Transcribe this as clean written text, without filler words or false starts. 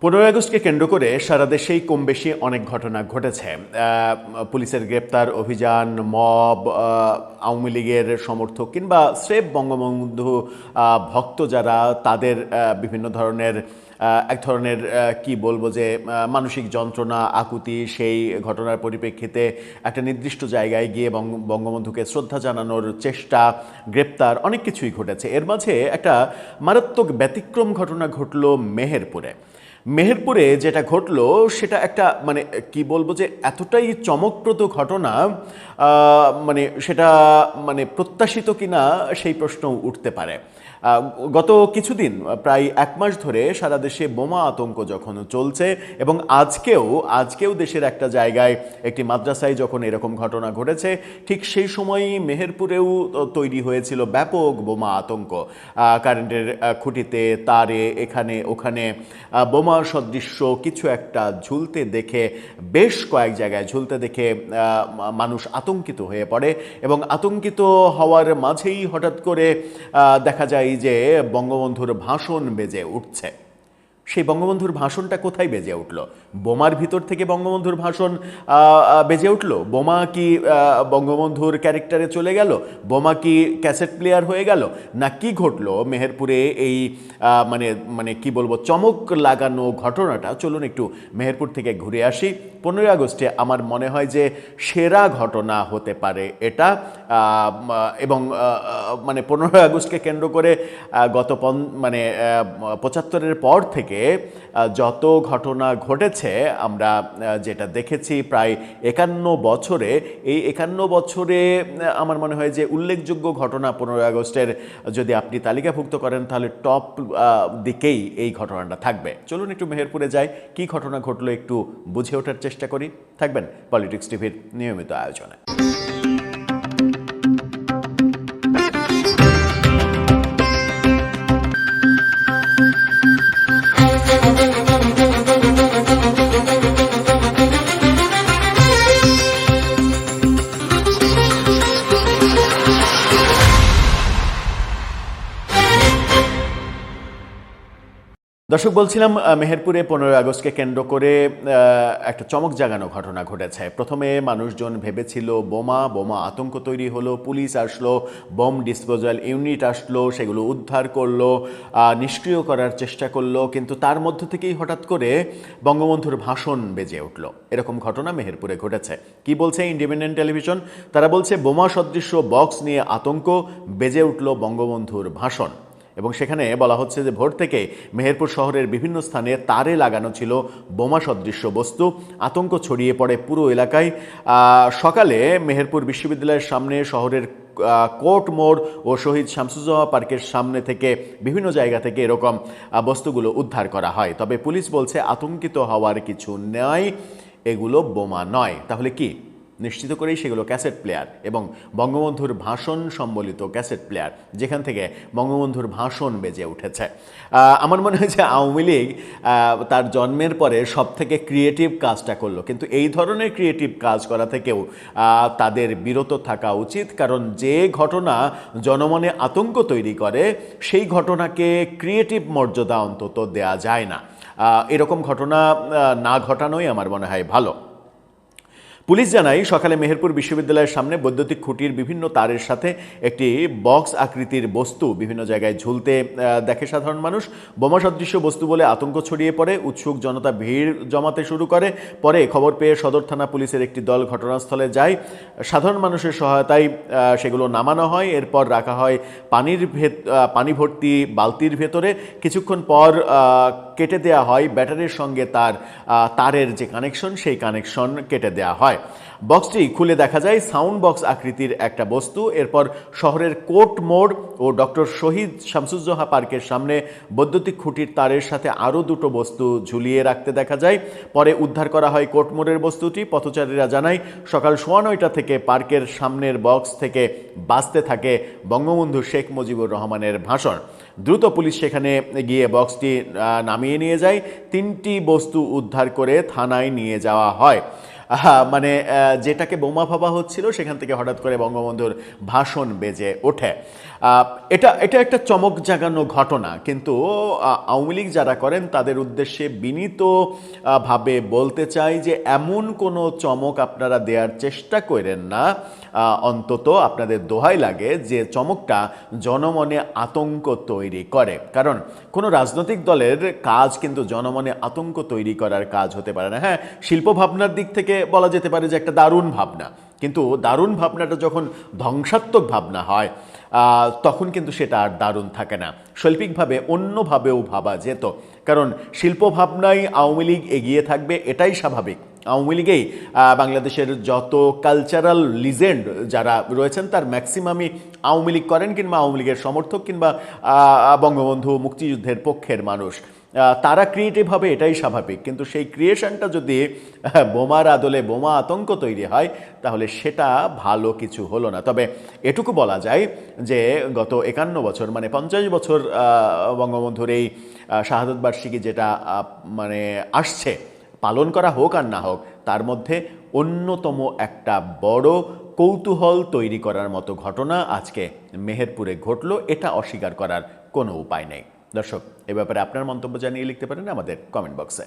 15 আগস্টকে কেন্দ্র করে সারা দেশেই কম বেশি অনেক ঘটনা ঘটেছে। পুলিশের গ্রেপ্তার অভিযান, মব, আওয়ামী লীগের সমর্থক কিংবা স্রেফ বঙ্গবন্ধু ভক্ত যারা, তাদের বিভিন্ন ধরনের এক ধরনের কি বলবো যে মানসিক যন্ত্রণা, আকুতি, সেই ঘটনার পরিপ্রেক্ষিতে একটা নির্দিষ্ট জায়গায় গিয়ে বঙ্গবন্ধুকে শ্রদ্ধা জানানোর চেষ্টা, গ্রেপ্তার, অনেক কিছুই ঘটেছে। এর মাঝে একটা মারাত্মক ব্যতিক্রম ঘটনা ঘটল মেহেরপুরে যেটা ঘটলো সেটা একটা কি বলবো যে এতটাই চমকপ্রদ ঘটনা, সেটা প্রত্যাশিত কিনা সেই প্রশ্ন উঠতে পারে। গত কিছুদিন, প্রায় এক মাস ধরে সারা দেশে বোমা আতঙ্ক যখন চলছে এবং আজকেও দেশের একটা জায়গায় একটি মাদ্রাসায় যখন এরকম ঘটনা ঘটেছে, ঠিক সেই সময়ই মেহেরপুরেও তৈরি হয়েছিল ব্যাপক বোমা আতঙ্ক। কারেন্টের খুঁটিতে, তারে, এখানে ওখানে বোমা সদৃশ্য কিছু একটা ঝুলতে দেখে, বেশ কয়েক জায়গায় ঝুলতে দেখে মানুষ আতঙ্কিত হয়ে পড়ে এবং আতঙ্কিত হওয়ার মাঝেই হঠাৎ করে দেখা যায় যে বঙ্গবন্ধুর ভাষণ বেজে উঠছে। সেই বঙ্গবন্ধুর ভাষণটা কোথায় বেজে উঠল? বোমার ভিতর থেকে বঙ্গবন্ধুর ভাষণ বেজে উঠল? বোমা কি বঙ্গবন্ধুর ক্যারেক্টারে চলে গেল? বোমা কি ক্যাসেট প্লেয়ার হয়ে গেল? না কি ঘটলো মেহেরপুরে এই কি বলবো চমক লাগানো ঘটনাটা? চলুন একটু মেহেরপুর থেকে ঘুরে আসি। 15 আগস্টে আমার মনে হয় যে সেরা ঘটনা হতে পারে এটা। এবং 15 আগস্টকে কেন্দ্র করে গত 75-এর পর থেকে যত ঘটনা ঘটেছে, আমরা যেটা দেখেছি প্রায় 51 বছরে, এই 51 বছরে আমার মনে হয় যে উল্লেখযোগ্য ঘটনা 15 আগস্টের যদি আপনি তালিকাভুক্ত করেন তাহলে টপ দিকেই এই ঘটনাটা থাকবে। চলুন একটু মেহেরপুরে যাই, কি ঘটনা ঘটলো একটু বুঝে ওঠার চেষ্টা করি। থাকবেন পলিটিক্স টিভির নিয়মিত আয়োজনে। দর্শক, বলছিলাম মেহেরপুরে 15 আগস্টকে কেন্দ্র করে একটা চমক জাগানো ঘটনা ঘটেছে। প্রথমে মানুষজন ভেবেছিল বোমা আতঙ্ক তৈরি হলো, পুলিশ আসলো, বোম ডিসপোজাল ইউনিট আসলো, সেগুলো উদ্ধার করলো, নিষ্ক্রিয় করার চেষ্টা করলো, কিন্তু তার মধ্য থেকেই হঠাৎ করে বঙ্গবন্ধুর ভাষণ বেজে উঠল। এরকম ঘটনা মেহেরপুরে ঘটেছে। কি বলছে ইন্ডিপেন্ডেন্ট টেলিভিশন? তারা বলছে বোমা সদৃশ্য বক্স নিয়ে আতঙ্ক, বেজে উঠল বঙ্গবন্ধুর ভাষণ। এবং সেখানে বলা হচ্ছে যে ভোর থেকে মেহেরপুর শহরের বিভিন্ন স্থানে তারে লাগানো ছিল বোমা সদৃশ্য বস্তু, আতঙ্ক ছড়িয়ে পড়ে পুরো এলাকায়। সকালে মেহেরপুর বিশ্ববিদ্যালয়ের সামনে, শহরের কোর্ট মোড় ও শহীদ শামসুজ্জোহা পার্কের সামনে থেকে বিভিন্ন জায়গা থেকে এরকম বস্তুগুলো উদ্ধার করা হয়। তবে পুলিশ বলছে আতঙ্কিত হওয়ার কিছু নয়, এগুলো বোমা নয়। তাহলে কি? নিশ্চিত করেই সেগুলো ক্যাসেট প্লেয়ার এবং বঙ্গবন্ধুর ভাষণ সম্বলিত ক্যাসেট প্লেয়ার, যেখান থেকে বঙ্গবন্ধুর ভাষণ বেজে উঠেছে। আমার মনে হয় যে আওয়ামী লীগ তার জন্মের পরে সব থেকে ক্রিয়েটিভ কাজটা করলো, কিন্তু এই ধরনের ক্রিয়েটিভ কাজ করা থেকেও তাদের বিরত থাকা উচিত। কারণ যে ঘটনা জনমনে আতঙ্ক তৈরি করে, সেই ঘটনাকে ক্রিয়েটিভ মর্যাদা অন্তত দেয়া যায় না। এরকম ঘটনা না ঘটানোই আমার মনে হয় ভালো। পুলিশ জানায়, সকালে মেহেরপুর বিশ্ববিদ্যালয়ের সামনে বৈদ্যুতিক খুঁটির বিভিন্ন তারের সাথে একটি বক্স আকৃতির বস্তু বিভিন্ন জায়গায় ঝুলতে দেখে সাধারণ মানুষ। বোমা সদৃশ্য বস্তু বলে আতঙ্ক ছড়িয়ে পড়ে, উৎসুক জনতা ভিড় জমাতে শুরু করে। পরে খবর পেয়ে সদর থানা পুলিশের একটি দল ঘটনাস্থলে যায়। সাধারণ মানুষের সহায়তায় সেগুলো নামানো হয়। এরপর রাখা হয় পানি ভর্তি বালতির ভেতরে। কিছুক্ষণ পর কেটে দেয়া হয় ব্যাটারির সঙ্গে তারের যে কানেকশন, সেই কানেকশন কেটে দেয়া হয়। বক্সটি খুলে দেখা যায় সাউন্ড বক্স আকৃতির একটা বস্তু। এরপর শহরের কোর্ট মোড় ও ডক্টর শহীদ শামসুজ্জোহা পার্কের সামনে বৈদ্যুতিক খুঁটির তারের সাথে আরও দুটো বস্তু ঝুলিয়ে রাখতে দেখা যায়। পরে উদ্ধার করা হয় কোর্ট মোড়ের বস্তুটি। পথচারীরা জানায়, সকাল 9:15 থেকে পার্কের সামনের বক্স থেকে বাজতে থাকে বঙ্গবন্ধু শেখ মুজিবুর রহমানের ভাষণ। দ্রুত পুলিশ সেখানে গিয়ে বক্সটি নামিয়ে নিয়ে যায়। 3টি বস্তু উদ্ধার করে থানায় নিয়ে যাওয়া হয়। মানে যেটাকে বোমা ভাবা হচ্ছিল সেখান থেকে হঠাৎ করে বঙ্গবন্ধুর ভাষণ বেজে ওঠে। এটা এটা একটা চমক জাগানো ঘটনা, কিন্তু আওয়ামী লীগ যারা করেন তাদের উদ্দেশ্যে বিনীত ভাবে বলতে চাই যে এমন কোনো চমক আপনারা দেওয়ার চেষ্টা করেন না, অন্তত আপনাদের দোহাই লাগে, যে চমকটা জনমনে আতঙ্ক তৈরি করে। কারণ কোনো রাজনৈতিক দলের কাজ কিন্তু জনমনে আতঙ্ক তৈরি করার কাজ হতে পারে না। হ্যাঁ, শিল্প ভাবনার দিক থেকে বলা যেতে পারে যে একটা দারুণ ভাবনা, কিন্তু দারুণ ভাবনাটা যখন ধ্বংসাত্মক ভাবনা হয় তখন কিন্তু সেটা আর দারুণ থাকে না। শৈল্পিকভাবে অন্যভাবেও ভাবা যেত, কারণ শিল্প ভাবনায় আওয়ামী লীগ এগিয়ে থাকবে এটাই স্বাভাবিক। আওয়ামী লীগেই বাংলাদেশের যত কালচারাল লিজেন্ড যারা রয়েছেন তার ম্যাক্সিমামই আওয়ামী লীগ করেন, কিংবা আওয়ামী লীগের সমর্থক, কিংবা বঙ্গবন্ধু মুক্তিযুদ্ধের পক্ষের মানুষ। তারা ক্রিয়েটিভ হবে এটাই স্বাভাবিক, কিন্তু সেই ক্রিয়েশনটা যদি বোমার আদলে বোমা আতঙ্ক তৈরি হয় তাহলে সেটা ভালো কিছু হলো না। তবে এটুকু বলা যায় যে গত 51 বছর মানে 50 বছর বঙ্গবন্ধুর এই শাহাদত বার্ষিকী যেটা মানে আসছে, পালন করা হোক আর না হোক, তার মধ্যে অন্যতম একটা বড় কৌতূহল তৈরি করার মতো ঘটনা আজকে মেহেরপুরে ঘটলো, এটা অস্বীকার করার কোনো উপায় নেই। দর্শক, এ ব্যাপারে আপনার মন্তব্য জানিয়ে লিখতে পারেন আমাদের কমেন্ট বক্সে।